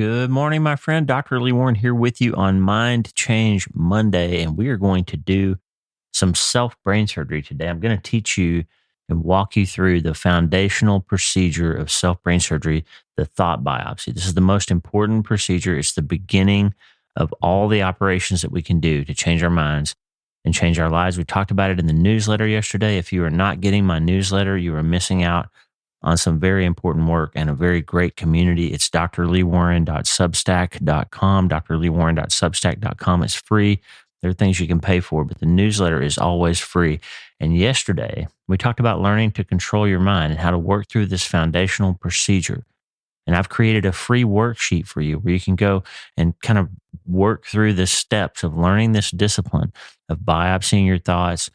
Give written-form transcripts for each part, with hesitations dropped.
Good morning, my friend. Dr. Lee Warren here with you on Mind Change Monday, and we are going to do some self-brain surgery today. I'm going to teach you and walk you through the foundational procedure of self-brain surgery, the thought biopsy. This is the most important procedure. It's the beginning of all the operations that we can do to change our minds and change our lives. We talked about it in the newsletter yesterday. If you are not getting my newsletter, you are missing out on some very important work and a very great community. It's drleewarren.substack.com, drleewarren.substack.com. It's free. There are things you can pay for, but the newsletter is always free. And yesterday, we talked about learning to control your mind and how to work through this foundational procedure. And I've created a free worksheet for you where you can go and kind of work through the steps of learning this discipline of biopsying your thoughts,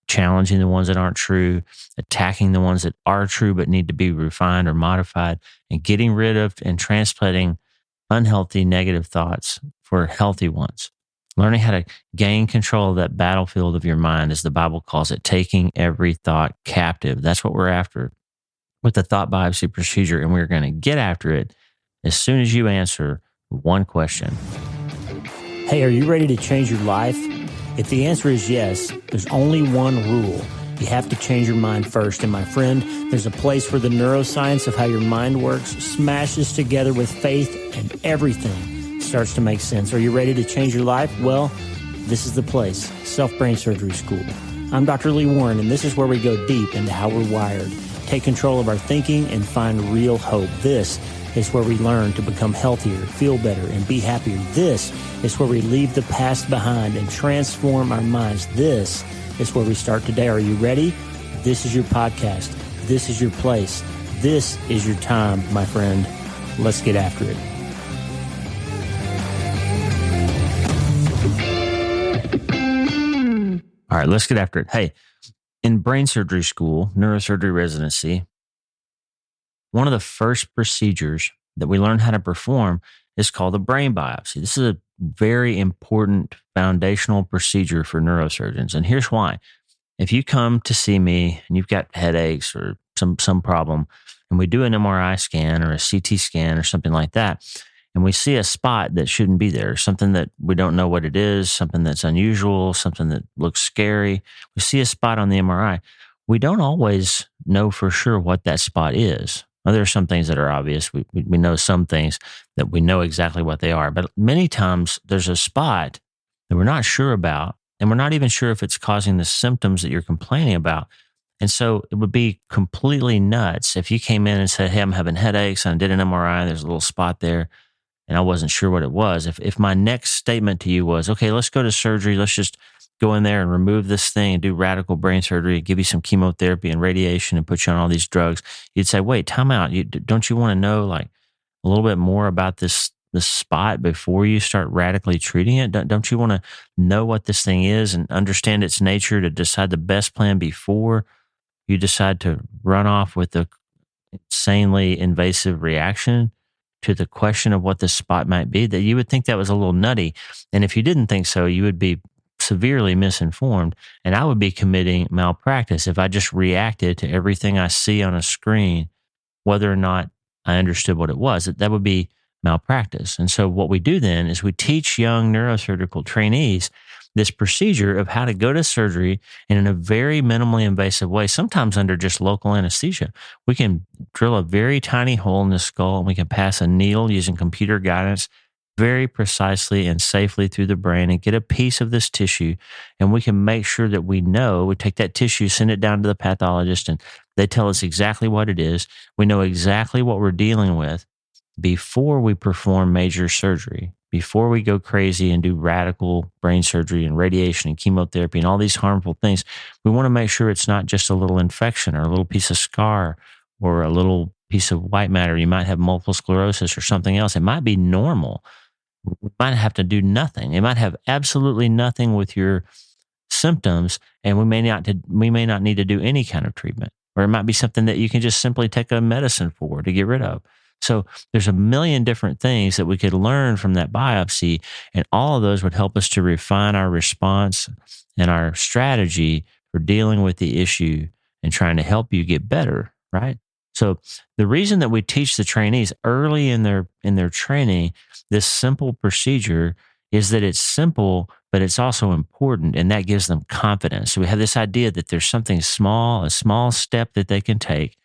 challenging the ones that aren't true, attacking the ones that are true but need to be refined or modified, and getting rid of and transplanting unhealthy negative thoughts for healthy ones. Learning how to gain control of that battlefield of your mind, as the Bible calls it, taking every thought captive. That's what we're after with the thought biopsy procedure, and we're going to get after it as soon as you answer one question. Hey, are you ready to change your life? If the answer is yes, there's only one rule. You have to change your mind first. And my friend, there's a place where the neuroscience of how your mind works smashes together with faith and everything starts to make sense. Are you ready to change your life? Well, this is the place, Self-Brain Surgery School. I'm Dr. Lee Warren, and this is where we go deep into how we're wired, take control of our thinking, and find real hope. This is where we learn to become healthier, feel better, and be happier. This is where we leave the past behind and transform our minds. This is where we start today. Are you ready? This is your podcast. This is your place. This is your time, my friend. Let's get after it. All right, let's get after it. Hey, in brain surgery school, neurosurgery residency, one of the first procedures that we learn how to perform is called a brain biopsy. This is a very important foundational procedure for neurosurgeons. And here's why. If you come to see me and you've got headaches or some problem, and we do an MRI scan or a CT scan or something like that, and we see a spot that shouldn't be there, something that we don't know what it is, something that's unusual, something that looks scary, we see a spot on the MRI, we don't always know for sure what that spot is. Well, there are some things that are obvious. We know some things that we know exactly what they are. But many times there's a spot that we're not sure about, and we're not even sure if it's causing the symptoms that you're complaining about. And so it would be completely nuts if you came in and said, hey, I'm having headaches, and I did an MRI, there's a little spot there, and I wasn't sure what it was. If my next statement to you was, okay, let's go to surgery, let's just go in there and remove this thing and do radical brain surgery, give you some chemotherapy and radiation and put you on all these drugs, you'd say, wait, time out. Don't you want to know like a little bit more about this spot before you start radically treating it? Don't you want to know what this thing is and understand its nature to decide the best plan before you decide to run off with the insanely invasive reaction to the question of what this spot might be? That you would think that was a little nutty. And if you didn't think so, you would be severely misinformed, and I would be committing malpractice if I just reacted to everything I see on a screen, whether or not I understood what it was. That would be malpractice. And so what we do then is we teach young neurosurgical trainees this procedure of how to go to surgery and in a very minimally invasive way, sometimes under just local anesthesia. We can drill a very tiny hole in the skull, and we can pass a needle using computer guidance very precisely and safely through the brain and get a piece of this tissue. And we can make sure that we take that tissue, send it down to the pathologist, and they tell us exactly what it is. We know exactly what we're dealing with before we perform major surgery, before we go crazy and do radical brain surgery and radiation and chemotherapy and all these harmful things. We want to make sure it's not just a little infection or a little piece of scar or a little piece of white matter. You might have multiple sclerosis or something else. It might be normal. We might have to do nothing. It might have absolutely nothing with your symptoms, and we may not need to do any kind of treatment. Or it might be something that you can just simply take a medicine for to get rid of. So there's a million different things that we could learn from that biopsy, and all of those would help us to refine our response and our strategy for dealing with the issue and trying to help you get better, right? So the reason that we teach the trainees early in their training this simple procedure is that it's simple, but it's also important, and that gives them confidence. So we have this idea that there's something small, a small step that they can take.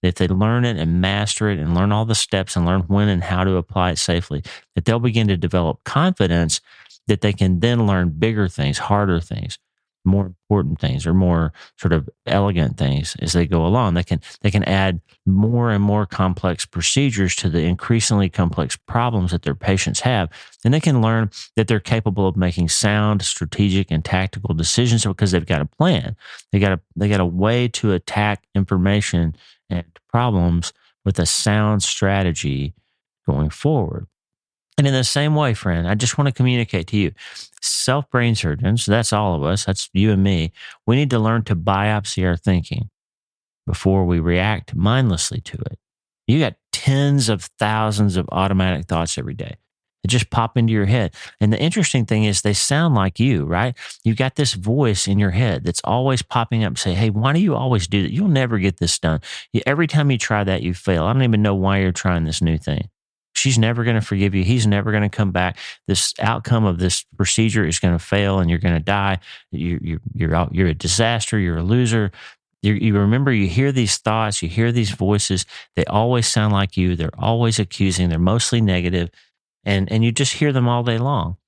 If they learn it and master it and learn all the steps and learn when and how to apply it safely, that they'll begin to develop confidence that they can then learn bigger things, harder things, more important things, or more sort of elegant things as they go along. They can add more and more complex procedures to the increasingly complex problems that their patients have. And they can learn that they're capable of making sound, strategic, and tactical decisions because they've got a plan. They got a way to attack information and problems with a sound strategy going forward. And in the same way, friend, I just want to communicate to you, self-brain surgeons, that's all of us, that's you and me, we need to learn to biopsy our thinking before we react mindlessly to it. You got tens of thousands of automatic thoughts every day that just pop into your head. And the interesting thing is they sound like you, right? You've got this voice in your head that's always popping up and say, hey, why do you always do that? You'll never get this done. Every time you try that, you fail. I don't even know why you're trying this new thing. She's never going to forgive you. He's never going to come back. This outcome of this procedure is going to fail and you're going to die. You're a disaster. You're a loser. You remember, you hear these thoughts, you hear these voices. They always sound like you. They're always accusing. They're mostly negative, and you just hear them all day long.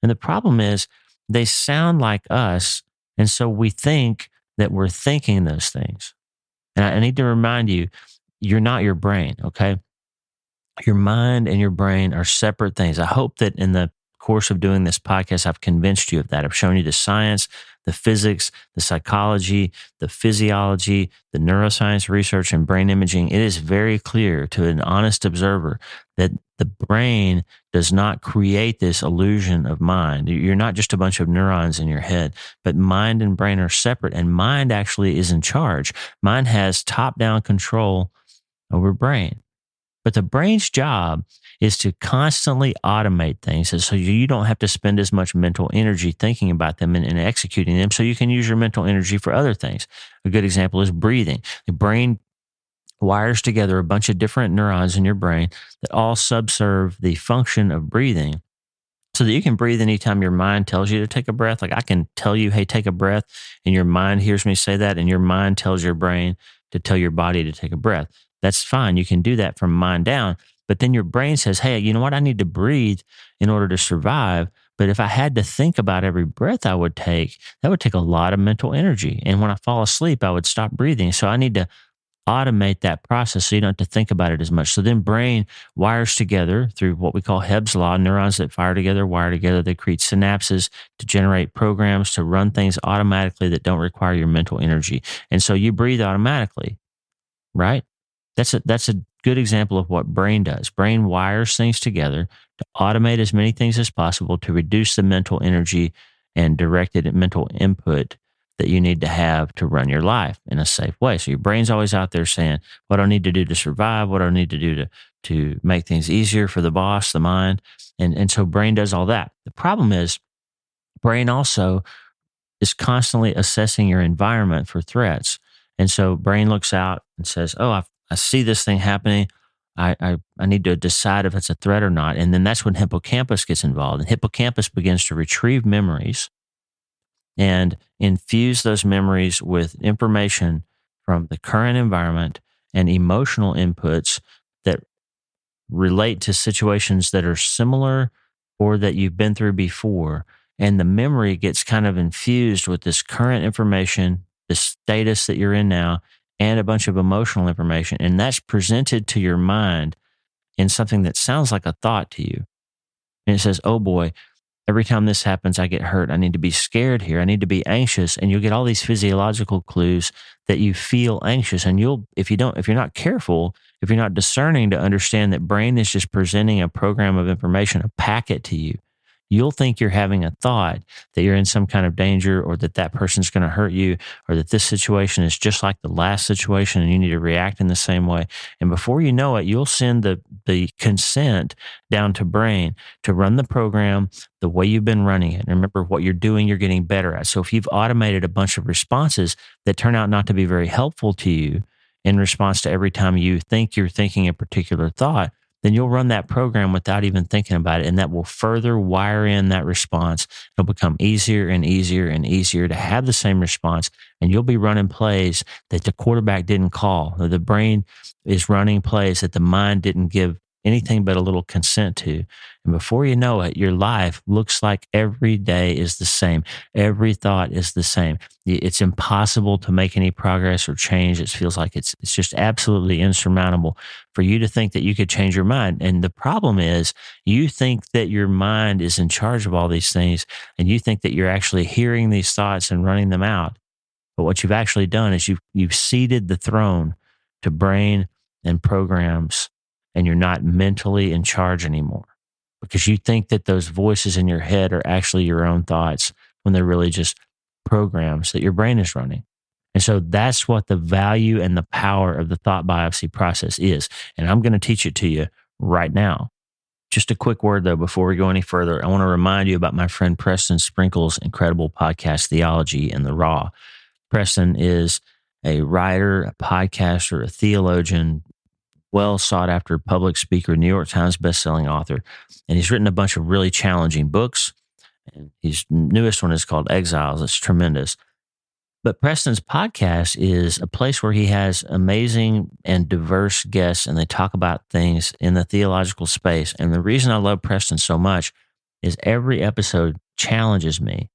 And the problem is they sound like us. And so we think that we're thinking those things. And I need to remind you, you're not your brain, okay? Your mind and your brain are separate things. I hope that in the course of doing this podcast, I've convinced you of that. I've shown you the science, the physics, the psychology, the physiology, the neuroscience research, and brain imaging. It is very clear to an honest observer that the brain does not create this illusion of mind. You're not just a bunch of neurons in your head, but mind and brain are separate, and mind actually is in charge. Mind has top-down control over brain. But the brain's job is to constantly automate things, and so you don't have to spend as much mental energy thinking about them and executing them, so you can use your mental energy for other things. A good example is breathing. The brain wires together a bunch of different neurons in your brain that all subserve the function of breathing, so that you can breathe anytime your mind tells you to take a breath. Like I can tell you, hey, take a breath, and your mind hears me say that, and your mind tells your brain to tell your body to take a breath. That's fine. You can do that from mind down. But then your brain says, hey, you know what? I need to breathe in order to survive. But if I had to think about every breath I would take, that would take a lot of mental energy. And when I fall asleep, I would stop breathing. So I need to automate that process so you don't have to think about it as much. So then brain wires together through what we call Hebb's law. Neurons that fire together, wire together. They create synapses to generate programs to run things automatically that don't require your mental energy. And so you breathe automatically, right? That's a good example of what brain does. Brain wires things together to automate as many things as possible to reduce the mental energy and directed mental input that you need to have to run your life in a safe way. So your brain's always out there saying, what do I need to do to survive? What do I need to do to make things easier for the boss, the mind? And so brain does all that. The problem is brain also is constantly assessing your environment for threats. And so brain looks out and says, oh, I see this thing happening. I need to decide if it's a threat or not. And then that's when hippocampus gets involved. And hippocampus begins to retrieve memories and infuse those memories with information from the current environment and emotional inputs that relate to situations that are similar or that you've been through before. And the memory gets kind of infused with this current information, the status that you're in now, and a bunch of emotional information. And that's presented to your mind in something that sounds like a thought to you. And it says, oh boy, every time this happens, I get hurt. I need to be scared here. I need to be anxious. And you'll get all these physiological clues that you feel anxious. And if you're not careful, if you're not discerning to understand that brain is just presenting a program of information, a packet to you, you'll think you're having a thought that you're in some kind of danger, or that person's going to hurt you, or that this situation is just like the last situation and you need to react in the same way. And before you know it, you'll send the consent down to brain to run the program the way you've been running it. And remember, what you're doing, you're getting better at. So if you've automated a bunch of responses that turn out not to be very helpful to you, in response to every time you think you're thinking a particular thought, then you'll run that program without even thinking about it. And that will further wire in that response. It'll become easier and easier and easier to have the same response. And you'll be running plays that the quarterback didn't call, or the brain is running plays that the mind didn't give anything but a little consent to. And before you know it, your life looks like every day is the same. Every thought is the same. It's impossible to make any progress or change. It feels like it's just absolutely insurmountable for you to think that you could change your mind. And the problem is you think that your mind is in charge of all these things, and you think that you're actually hearing these thoughts and running them out. But what you've actually done is you've ceded the throne to brain and programs, and you're not mentally in charge anymore, because you think that those voices in your head are actually your own thoughts when they're really just programs that your brain is running. And so that's what the value and the power of the thought biopsy process is. And I'm going to teach it to you right now. Just a quick word though, before we go any further, I want to remind you about my friend Preston Sprinkle's incredible podcast, Theology in the Raw. Preston is a writer, a podcaster, a theologian, well sought after public speaker, New York Times bestselling author. And he's written a bunch of really challenging books. And his newest one is called Exiles. It's tremendous. But Preston's podcast is a place where he has amazing and diverse guests, and they talk about things in the theological space. And the reason I love Preston so much is every episode challenges me.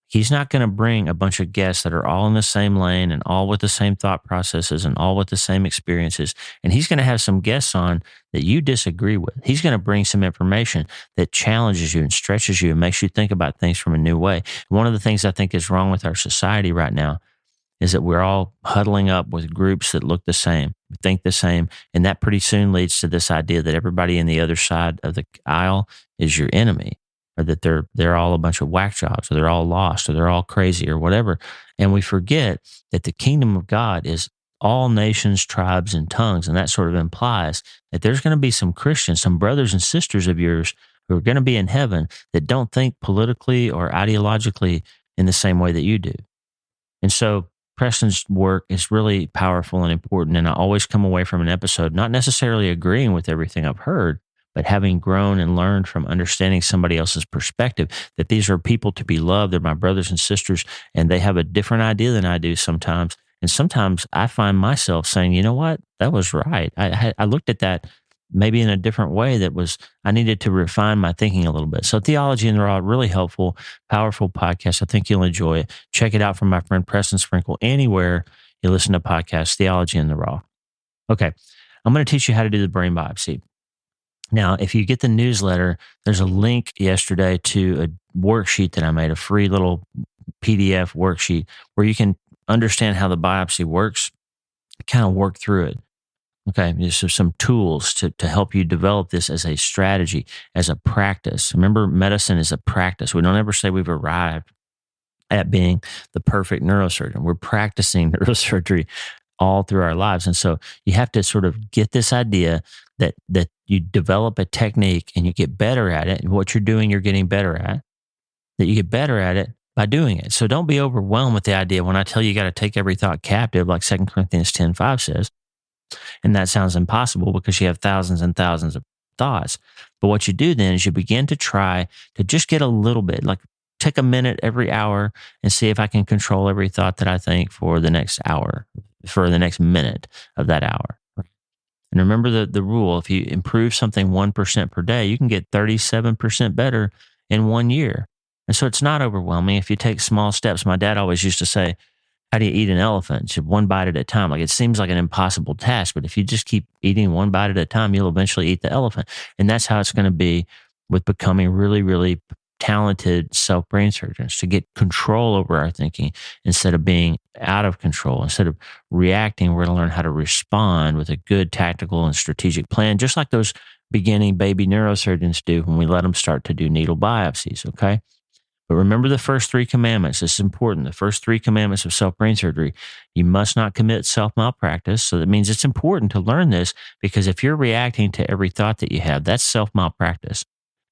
He's not going to bring a bunch of guests that are all in the same lane and all with the same thought processes and all with the same experiences. And he's going to have some guests on that you disagree with. He's going to bring some information that challenges you and stretches you and makes you think about things from a new way. One of the things I think is wrong with our society right now is that we're all huddling up with groups that look the same, think the same, and that pretty soon leads to this idea that everybody in the other side of the aisle is your enemy, or that they're all a bunch of whack jobs, or they're all lost, or they're all crazy, or whatever. And we forget that the kingdom of God is all nations, tribes, and tongues, and that sort of implies that there's going to be some Christians, some brothers and sisters of yours who are going to be in heaven that don't think politically or ideologically in the same way that you do. And so Preston's work is really powerful and important, and I always come away from an episode not necessarily agreeing with everything I've heard, but having grown and learned from understanding somebody else's perspective, that these are people to be loved. They're my brothers and sisters, and they have a different idea than I do sometimes. And sometimes I find myself saying, you know what, that was right. I looked at that maybe in a different way I needed to refine my thinking a little bit. So Theology in the Raw, really helpful, powerful podcast. I think you'll enjoy it. Check it out from my friend Preston Sprinkle anywhere you listen to podcasts, Theology in the Raw. Okay, I'm going to teach you how to do the brain biopsy. Now, if you get the newsletter, there's a link yesterday to a worksheet that I made, a free little PDF worksheet where you can understand how the biopsy works, kind of work through it. Okay, there's some tools to help you develop this as a strategy, as a practice. Remember, medicine is a practice. We don't ever say we've arrived at being the perfect neurosurgeon. We're practicing neurosurgery all through our lives. And so you have to sort of get this idea that you develop a technique and you get better at it. And what you're doing, you're getting better at, that you get better at it by doing it. So don't be overwhelmed with the idea when I tell you got to take every thought captive, like 2 Corinthians 10:5 says. And that sounds impossible because you have thousands and thousands of thoughts. But what you do then is you begin to try to just get a little bit, like take a minute every hour and see if I can control every thought that I think for the next hour, for the next minute of that hour. And remember the rule, if you improve something 1% per day, you can get 37% better in 1 year. And so it's not overwhelming if you take small steps. My dad always used to say, how do you eat an elephant? Just one bite at a time. Like, it seems like an impossible task, but if you just keep eating one bite at a time, you'll eventually eat the elephant. And that's how it's going to be with becoming really, really talented self-brain surgeons, to get control over our thinking instead of being out of control. Instead of reacting, we're going to learn how to respond with a good tactical and strategic plan, just like those beginning baby neurosurgeons do when we let them start to do needle biopsies, okay? But remember the first 3 commandments. This is important. The first 3 commandments of self-brain surgery. You must not commit self-malpractice. So that means it's important to learn this, because if you're reacting to every thought that you have, that's self-malpractice.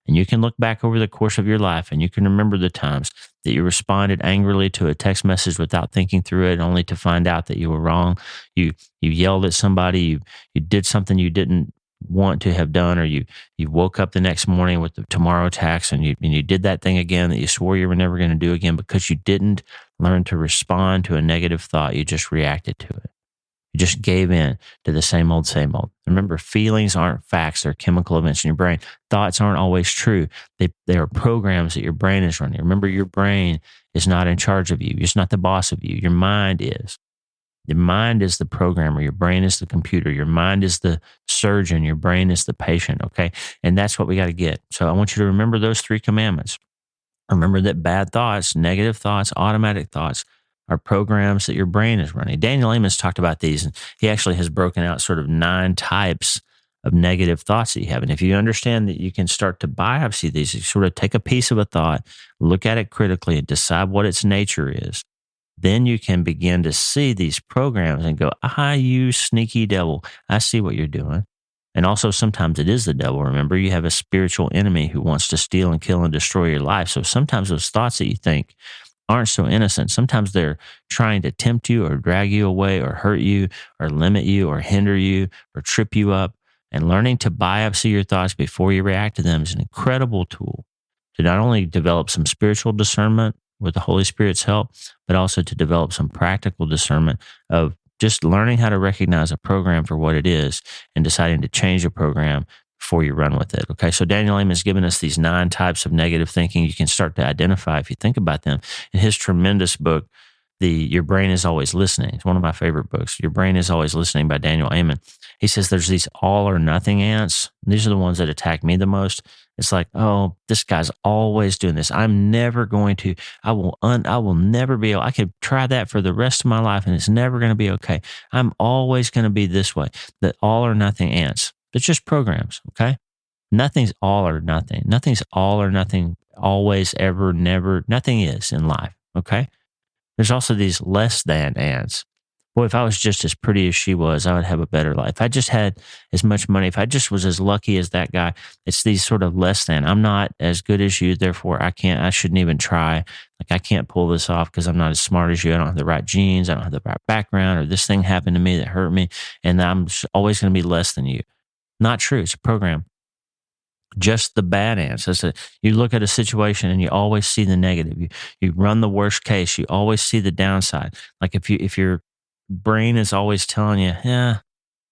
And you can look back over the course of your life and you can remember the times that you responded angrily to a text message without thinking through it, only to find out that you were wrong. You yelled at somebody, you did something you didn't want to have done, or you woke up the next morning with the tomorrow tax and you did that thing again that you swore you were never going to do again because you didn't learn to respond to a negative thought. You just reacted to it. You just gave in to the same old, same old. Remember, feelings aren't facts. They're chemical events in your brain. Thoughts aren't always true. They are programs that your brain is running. Remember, your brain is not in charge of you. It's not the boss of you. Your mind is. Your mind is the programmer. Your brain is the computer. Your mind is the surgeon. Your brain is the patient, okay? And that's what we got to get. So I want you to remember those 3 commandments. Remember that bad thoughts, negative thoughts, automatic thoughts are programs that your brain is running. Daniel Amen's talked about these, and he actually has broken out sort of 9 types of negative thoughts that you have. And if you understand that you can start to biopsy these, you sort of take a piece of a thought, look at it critically, and decide what its nature is, then you can begin to see these programs and go, you sneaky devil, I see what you're doing. And also sometimes it is the devil. Remember, you have a spiritual enemy who wants to steal and kill and destroy your life. So sometimes those thoughts that you think aren't so innocent. Sometimes they're trying to tempt you or drag you away or hurt you or limit you or hinder you or trip you up. And learning to biopsy your thoughts before you react to them is an incredible tool to not only develop some spiritual discernment with the Holy Spirit's help, but also to develop some practical discernment of just learning how to recognize a program for what it is and deciding to change a program before you run with it. Okay, so Daniel Amen has given us these 9 types of negative thinking you can start to identify if you think about them. In his tremendous book, Your Brain is Always Listening, it's one of my favorite books, Your Brain is Always Listening by Daniel Amen. He says there's these all or nothing ants. These are the ones that attack me the most. It's like, oh, this guy's always doing this. I'm never going to, I will never be able, I could try that for the rest of my life and it's never going to be okay. I'm always going to be this way. The all or nothing ants. It's just programs, okay? Nothing's all or nothing. Nothing's all or nothing, always, ever, never. Nothing is in life, okay? There's also these less than ants. Boy, if I was just as pretty as she was, I would have a better life. If I just had as much money, if I just was as lucky as that guy, it's these sort of less than. I'm not as good as you, therefore I shouldn't even try. Like I can't pull this off because I'm not as smart as you. I don't have the right genes. I don't have the right background, or this thing happened to me that hurt me. And I'm always going to be less than you. Not true. It's a program. Just the bad answer. You look at a situation and you always see the negative. You run the worst case. You always see the downside. Like if your brain is always telling you, yeah,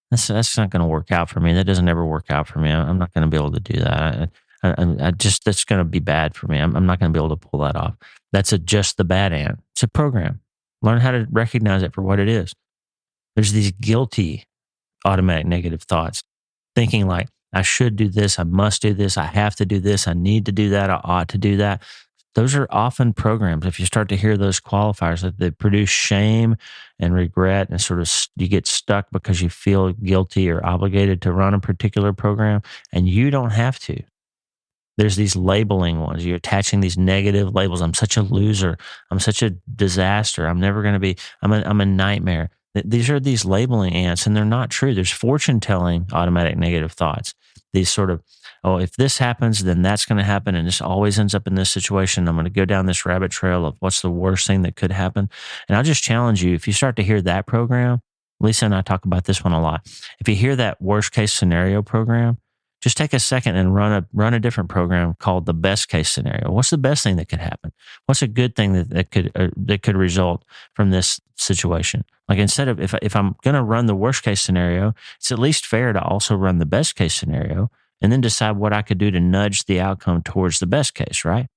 that's not going to work out for me. That doesn't ever work out for me. I'm not going to be able to do that. That's going to be bad for me. I'm not going to be able to pull that off. That's just the bad ant. It's a program. Learn how to recognize it for what it is. There's these guilty automatic negative thoughts, thinking like, I should do this, I must do this, I have to do this, I need to do that, I ought to do that. Those are often programs. If you start to hear those qualifiers, that they produce shame and regret, and sort of you get stuck because you feel guilty or obligated to run a particular program, and you don't have to. There's these labeling ones. You're attaching these negative labels. I'm such a loser. I'm such a disaster. I'm never going to be, I'm a nightmare. These are these labeling ants, and they're not true. There's fortune-telling automatic negative thoughts. These sort of, oh, if this happens, then that's going to happen, and this always ends up in this situation. I'm going to go down this rabbit trail of what's the worst thing that could happen. And I'll just challenge you, if you start to hear that program, Lisa and I talk about this one a lot. If you hear that worst-case scenario program, just take a second and run a different program called the best case scenario. What's the best thing that could happen? What's a good thing that could result from this situation? Like instead of if I'm going to run the worst case scenario, it's at least fair to also run the best case scenario and then decide what I could do to nudge the outcome towards the best case, right?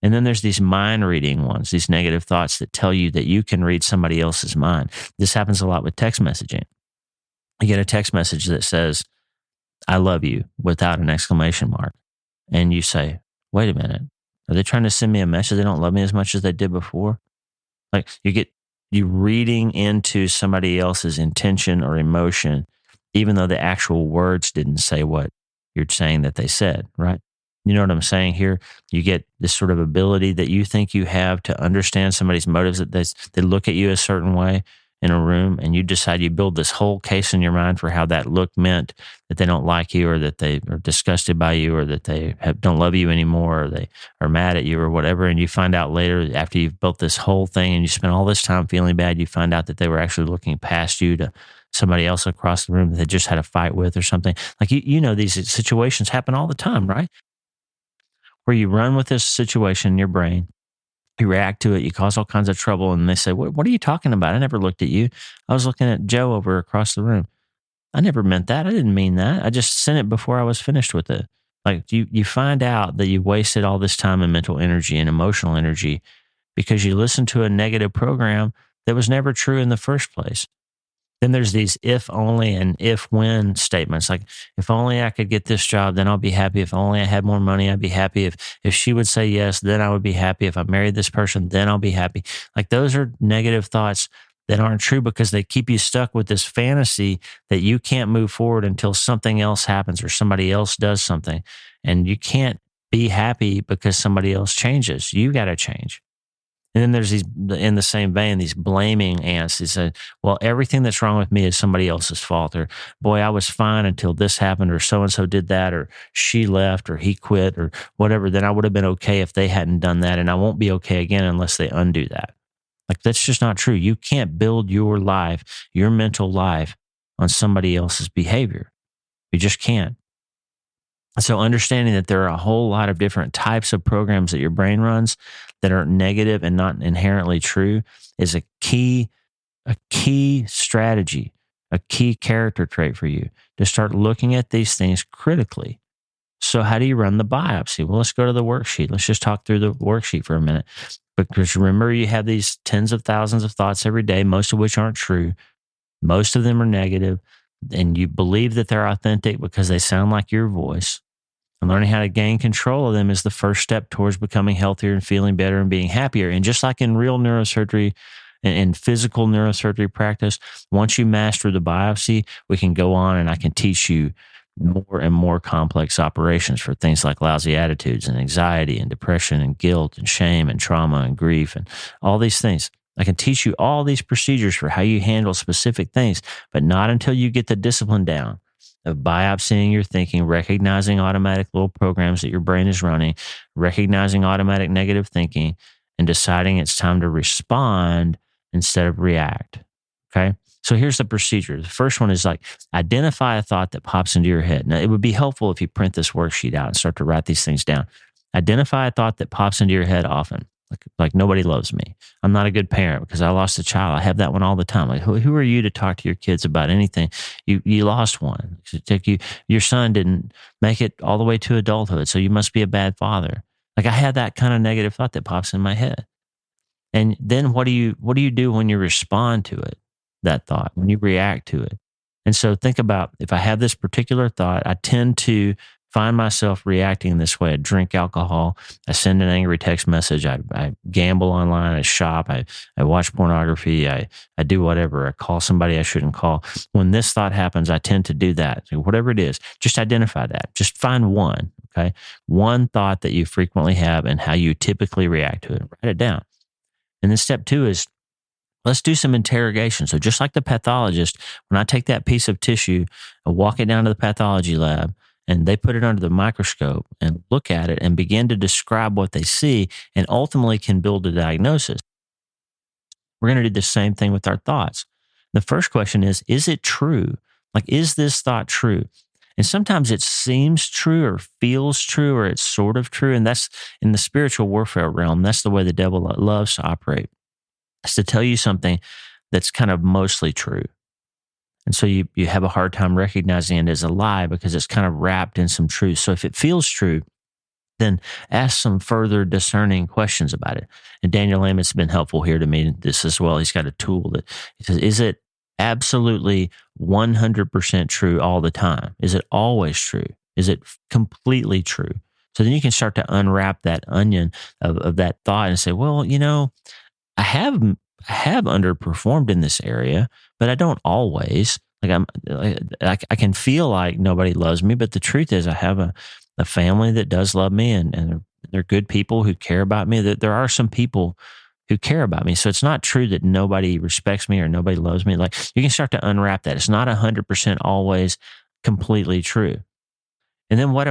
And then there's these mind reading ones, these negative thoughts that tell you that you can read somebody else's mind. This happens a lot with text messaging. You get a text message that says, I love you, without an exclamation mark. And you say, wait a minute, are they trying to send me a message? They don't love me as much as they did before? Like you reading into somebody else's intention or emotion, even though the actual words didn't say what you're saying that they said, right? You know what I'm saying here? You get this sort of ability that you think you have to understand somebody's motives, that they look at you a certain way. in a room and you decide you build this whole case in your mind for how that look meant that they don't like you or that they are disgusted by you or that they don't love you anymore or they are mad at you or whatever, and you find out later after you've built this whole thing and you spend all this time feeling bad, you find out that they were actually looking past you to somebody else across the room that they just had a fight with or something. Like, you know, these situations happen all the time, right? Where you run with this situation in your brain, you react to it, you cause all kinds of trouble, and they say, what are you talking about? I never looked at you. I was looking at Joe over across the room. I never meant that. I didn't mean that. I just sent it before I was finished with it. Like, you find out that you wasted all this time and mental energy and emotional energy because you listened to a negative program that was never true in the first place. Then there's these if only and if when statements, like, if only I could get this job, then I'll be happy. If only I had more money, I'd be happy. If she would say yes, then I would be happy. If I married this person, then I'll be happy. Like, those are negative thoughts that aren't true because they keep you stuck with this fantasy that you can't move forward until something else happens or somebody else does something. And you can't be happy because somebody else changes. You got to change. And then there's these, in the same vein, these blaming ants. They say, well, everything that's wrong with me is somebody else's fault. Or, boy, I was fine until this happened, or so-and-so did that, or she left, or he quit, or whatever. Then I would have been okay if they hadn't done that. And I won't be okay again unless they undo that. Like, that's just not true. You can't build your life, your mental life, on somebody else's behavior. You just can't. So understanding that there are a whole lot of different types of programs that your brain runs that are negative and not inherently true is a key strategy, a key character trait for you to start looking at these things critically. So how do you run the biopsy? Well, let's go to the worksheet. Let's just talk through the worksheet for a minute. Because remember, you have these tens of thousands of thoughts every day, most of which aren't true. Most of them are negative, and you believe that they're authentic because they sound like your voice. And learning how to gain control of them is the first step towards becoming healthier and feeling better and being happier. And just like in real neurosurgery and physical neurosurgery practice, once you master the biopsy, we can go on and I can teach you more and more complex operations for things like lousy attitudes and anxiety and depression and guilt and shame and trauma and grief and all these things. I can teach you all these procedures for how you handle specific things, but not until you get the discipline down of biopsying your thinking, recognizing automatic little programs that your brain is running, recognizing automatic negative thinking, and deciding it's time to respond instead of react. Okay? So here's the procedure. The first one is like, identify a thought that pops into your head. Now, it would be helpful if you print this worksheet out and start to write these things down. Identify a thought that pops into your head often. Like nobody loves me. I'm not a good parent because I lost a child. I have that one all the time. Like, who are you to talk to your kids about anything? You lost one. Your son didn't make it all the way to adulthood, so you must be a bad father. Like, I had that kind of negative thought that pops in my head. And then what do you do when you respond to it? That thought, when you react to it. And so think about, if I have this particular thought, I tend to find myself reacting this way. I drink alcohol. I send an angry text message. I gamble online. I shop. I watch pornography. I do whatever. I call somebody I shouldn't call. When this thought happens, I tend to do that. So whatever it is, just identify that. Just find one, okay? One thought that you frequently have and how you typically react to it. Write it down. And then step 2 is, let's do some interrogation. So just like the pathologist, when I take that piece of tissue, I walk it down to the pathology lab, and they put it under the microscope and look at it and begin to describe what they see and ultimately can build a diagnosis. We're going to do the same thing with our thoughts. The first question is it true? Like, is this thought true? And sometimes it seems true or feels true or it's sort of true. And that's in the spiritual warfare realm. That's the way the devil loves to operate. It's to tell you something that's kind of mostly true. And so you have a hard time recognizing it as a lie because it's kind of wrapped in some truth. So if it feels true, then ask some further discerning questions about it. And Daniel Amen's been helpful here to me this as well. He's got a tool that he says, is it absolutely 100% true all the time? Is it always true? Is it completely true? So then you can start to unwrap that onion of that thought and say, well, I have underperformed in this area, but I don't always. I can feel like nobody loves me, but the truth is I have a family that does love me, and they're good people who care about me. That there are some people who care about me. So it's not true that nobody respects me or nobody loves me. Like, you can start to unwrap that. It's not 100% always completely true. And then what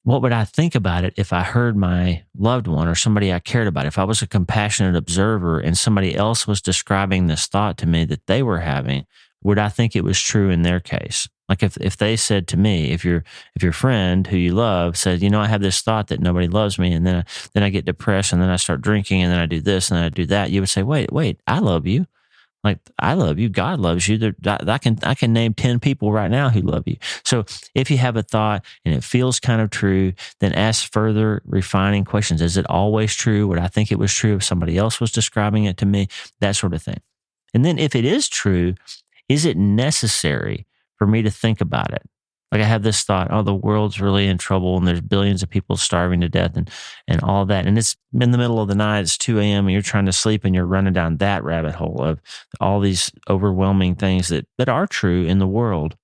would I think about it if I heard my loved one or somebody I cared about? If I was a compassionate observer and somebody else was describing this thought to me that they were having, would I think it was true in their case? Like, if they said to me, if your friend who you love said, I have this thought that nobody loves me, and then I get depressed, and then I start drinking, and then I do this and then I do that, you would say, wait, I love you. Like, I love you. God loves you. I can name 10 people right now who love you. So if you have a thought and it feels kind of true, then ask further refining questions. Is it always true? Would I think it was true if somebody else was describing it to me? That sort of thing. And then if it is true, is it necessary for me to think about it? Like, I have this thought, oh, the world's really in trouble and there's billions of people starving to death and all that. And it's in the middle of the night, it's 2 a.m. and you're trying to sleep and you're running down that rabbit hole of all these overwhelming things that are true in the world.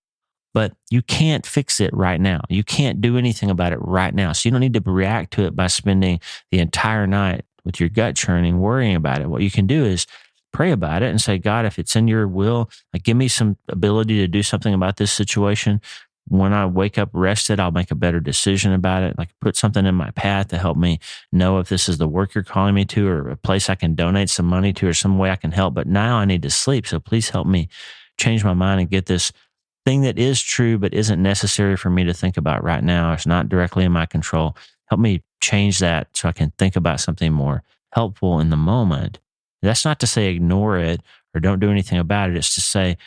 But you can't fix it right now. You can't do anything about it right now. So you don't need to react to it by spending the entire night with your gut churning, worrying about it. What you can do is pray about it and say, God, if it's in your will, like, give me some ability to do something about this situation. When I wake up rested, I'll make a better decision about it. Like, put something in my path to help me know if this is the work you're calling me to, or a place I can donate some money to, or some way I can help. But now I need to sleep. So please help me change my mind and get this thing that is true, but isn't necessary for me to think about right now. It's not directly in my control. Help me change that so I can think about something more helpful in the moment. That's not to say ignore it or don't do anything about it. It's to say,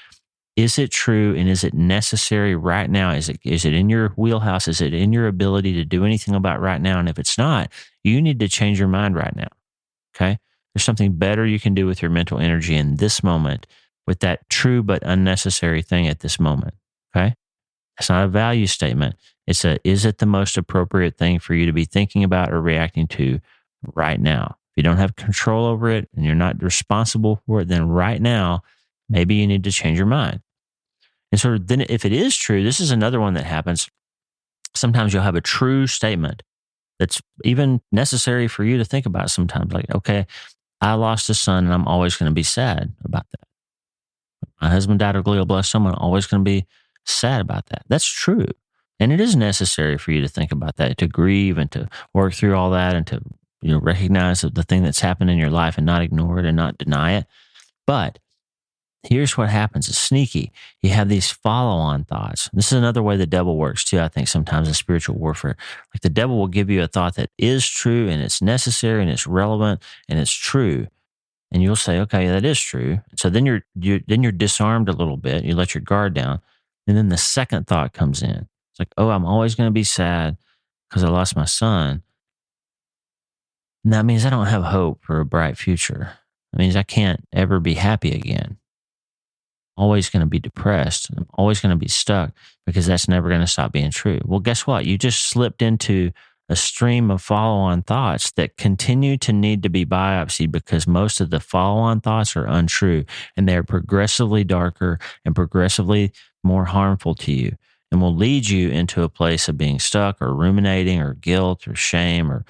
is it true and is it necessary right now? Is it in your wheelhouse? Is it in your ability to do anything about right now? And if it's not, you need to change your mind right now. Okay? There's something better you can do with your mental energy in this moment with that true but unnecessary thing at this moment. Okay? It's not a value statement. Is it the most appropriate thing for you to be thinking about or reacting to right now? If you don't have control over it and you're not responsible for it, then right now, maybe you need to change your mind. And so then if it is true, this is another one that happens. Sometimes you'll have a true statement that's even necessary for you to think about sometimes. Like, okay, I lost a son and I'm always going to be sad about that. My husband died of glioblastoma. I'm always going to be sad about that. That's true. And it is necessary for you to think about that, to grieve and to work through all that and to recognize the thing that's happened in your life and not ignore it and not deny it. But here's what happens. It's sneaky. You have these follow-on thoughts. This is another way the devil works too, I think, sometimes in spiritual warfare. Like, the devil will give you a thought that is true and it's necessary and it's relevant and it's true. And you'll say, okay, that is true. So then you're disarmed a little bit. You let your guard down. And then the second thought comes in. It's like, oh, I'm always going to be sad because I lost my son. And that means I don't have hope for a bright future. That means I can't ever be happy again. Always going to be depressed. I'm always going to be stuck because that's never going to stop being true. Well, guess what? You just slipped into a stream of follow-on thoughts that continue to need to be biopsied because most of the follow-on thoughts are untrue and they're progressively darker and progressively more harmful to you and will lead you into a place of being stuck or ruminating or guilt or shame or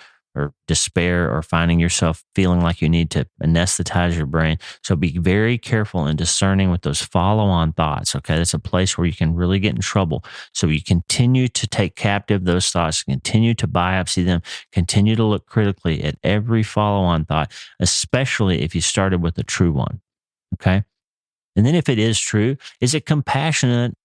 despair or finding yourself feeling like you need to anesthetize your brain. So be very careful in discerning with those follow-on thoughts, okay? That's a place where you can really get in trouble. So you continue to take captive those thoughts, continue to biopsy them, continue to look critically at every follow-on thought, especially if you started with a true one, okay? And then if it is true, is it compassionate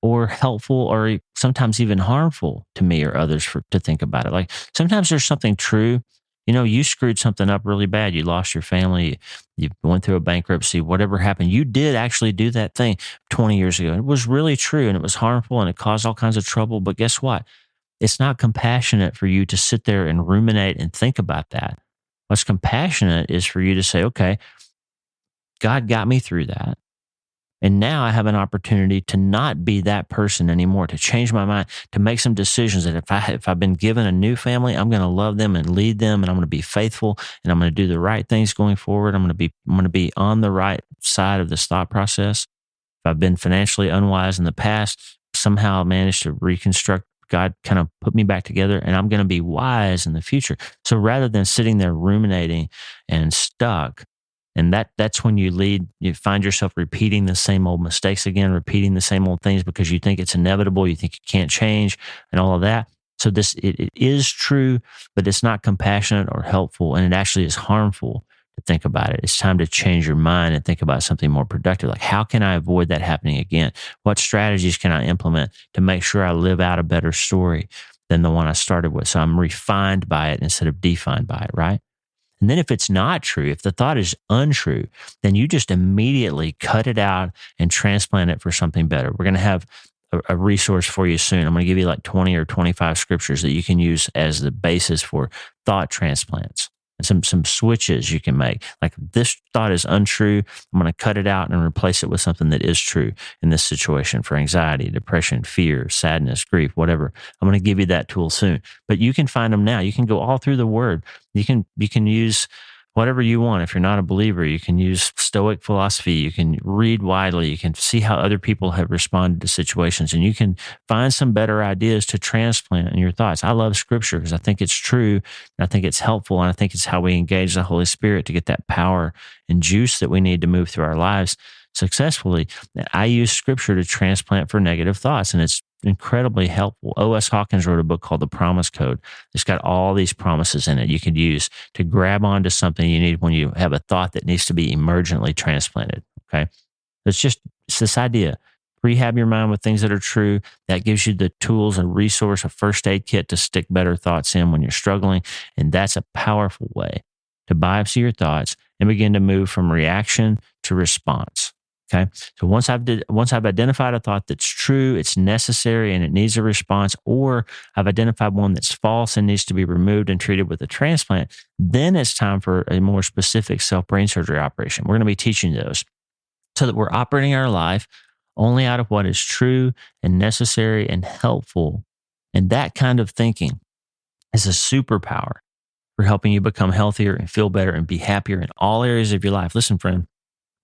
or helpful or sometimes even harmful to me or others to think about it? Like, sometimes there's something true. You screwed something up really bad. You lost your family. You went through a bankruptcy, whatever happened. You did actually do that thing 20 years ago. It was really true and it was harmful and it caused all kinds of trouble. But guess what? It's not compassionate for you to sit there and ruminate and think about that. What's compassionate is for you to say, okay, God got me through that. And now I have an opportunity to not be that person anymore, to change my mind, to make some decisions that if I've been given a new family, I'm going to love them and lead them, and I'm going to be faithful, and I'm going to do the right things going forward. I'm going to be on the right side of this thought process. If I've been financially unwise in the past, somehow managed to reconstruct God kind of put me back together, and I'm going to be wise in the future. So rather than sitting there ruminating and stuck, and that's when you find yourself repeating the same old mistakes again, repeating the same old things because you think it's inevitable, you think you can't change, and all of that. So it is true, but it's not compassionate or helpful, and it actually is harmful to think about it. It's time to change your mind and think about something more productive. Like, how can I avoid that happening again? What strategies can I implement to make sure I live out a better story than the one I started with? So I'm refined by it instead of defined by it, right? And then if it's not true, if the thought is untrue, then you just immediately cut it out and transplant it for something better. We're going to have a resource for you soon. I'm going to give you like 20 or 25 scriptures that you can use as the basis for thought transplants. And some switches you can make. Like, this thought is untrue. I'm going to cut it out and replace it with something that is true in this situation for anxiety, depression, fear, sadness, grief, whatever. I'm going to give you that tool soon. But you can find them now. You can go all through the Word. You can use whatever you want. If you're not a believer, you can use Stoic philosophy. You can read widely. You can see how other people have responded to situations, and you can find some better ideas to transplant in your thoughts. I love Scripture because I think it's true, and I think it's helpful, and I think it's how we engage the Holy Spirit to get that power and juice that we need to move through our lives successfully. I use Scripture to transplant for negative thoughts, and it's incredibly helpful. O.S. Hawkins wrote a book called The Promise Code. It's got all these promises in it you could use to grab onto something you need when you have a thought that needs to be emergently transplanted. Okay. It's this idea. Rehab your mind with things that are true. That gives you the tools, a resource, a first aid kit to stick better thoughts in when you're struggling. And that's a powerful way to biopsy your thoughts and begin to move from reaction to response. Okay. So once I've identified a thought that's true, it's necessary, and it needs a response, or I've identified one that's false and needs to be removed and treated with a transplant, then it's time for a more specific self-brain surgery operation. We're going to be teaching those so that we're operating our life only out of what is true and necessary and helpful. And that kind of thinking is a superpower for helping you become healthier and feel better and be happier in all areas of your life. Listen, friend.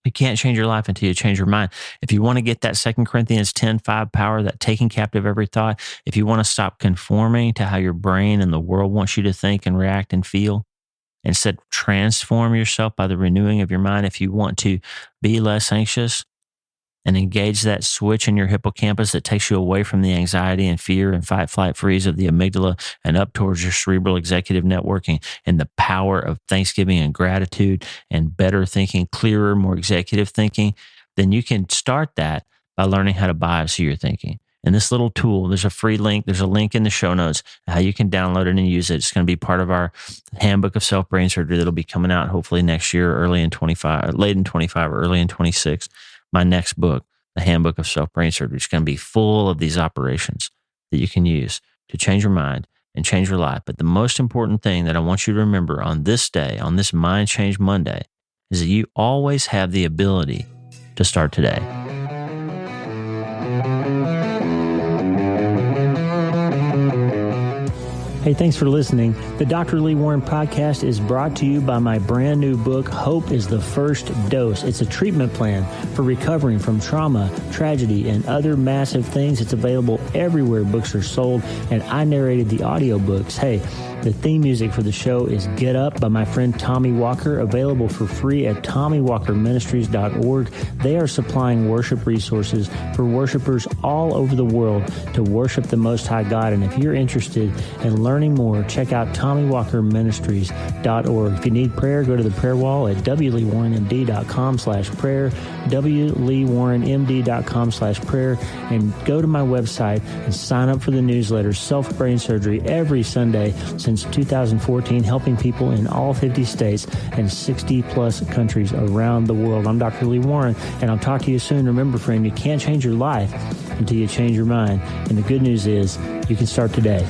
You can't change your life until you change your mind. If you want to get that 2 Corinthians 10:5 power, that taking captive every thought, if you want to stop conforming to how your brain and the world wants you to think and react and feel, instead transform yourself by the renewing of your mind. If you want to be less anxious and engage that switch in your hippocampus that takes you away from the anxiety and fear and fight, flight, freeze of the amygdala and up towards your cerebral executive networking and the power of thanksgiving and gratitude and better thinking, clearer, more executive thinking, then you can start that by learning how to biopsy your thinking. And this little tool, there's a free link. There's a link in the show notes how you can download it and use it. It's going to be part of our Handbook of Self-Brain Surgery that'll be coming out hopefully next year, late in 25 or early in 26. My next book, the Handbook of Self-Brain Surgery, is going to be full of these operations that you can use to change your mind and change your life. But the most important thing that I want you to remember on this day, on this Mind Change Monday, is that you always have the ability to start today. Hey, thanks for listening. The Dr. Lee Warren podcast is brought to you by my brand new book, Hope is the First Dose. It's a treatment plan for recovering from trauma, tragedy, and other massive things. It's available everywhere books are sold, and I narrated the audiobooks. Hey, the theme music for the show is Get Up by my friend Tommy Walker, available for free at TommyWalkerMinistries.org. They are supplying worship resources for worshipers all over the world to worship the Most High God. And if you're interested in learning more, check out TommyWalkerMinistries.org. If you need prayer, go to the prayer wall at wleewarrenmd.com/prayer, wleewarrenmd.com/prayer, and go to my website and sign up for the newsletter, Self-Brain Surgery, every Sunday since 2014, helping people in all 50 states and 60-plus countries around the world. I'm Dr. Lee Warren, and I'll talk to you soon. Remember, friend, you can't change your life until you change your mind. And the good news is you can start today.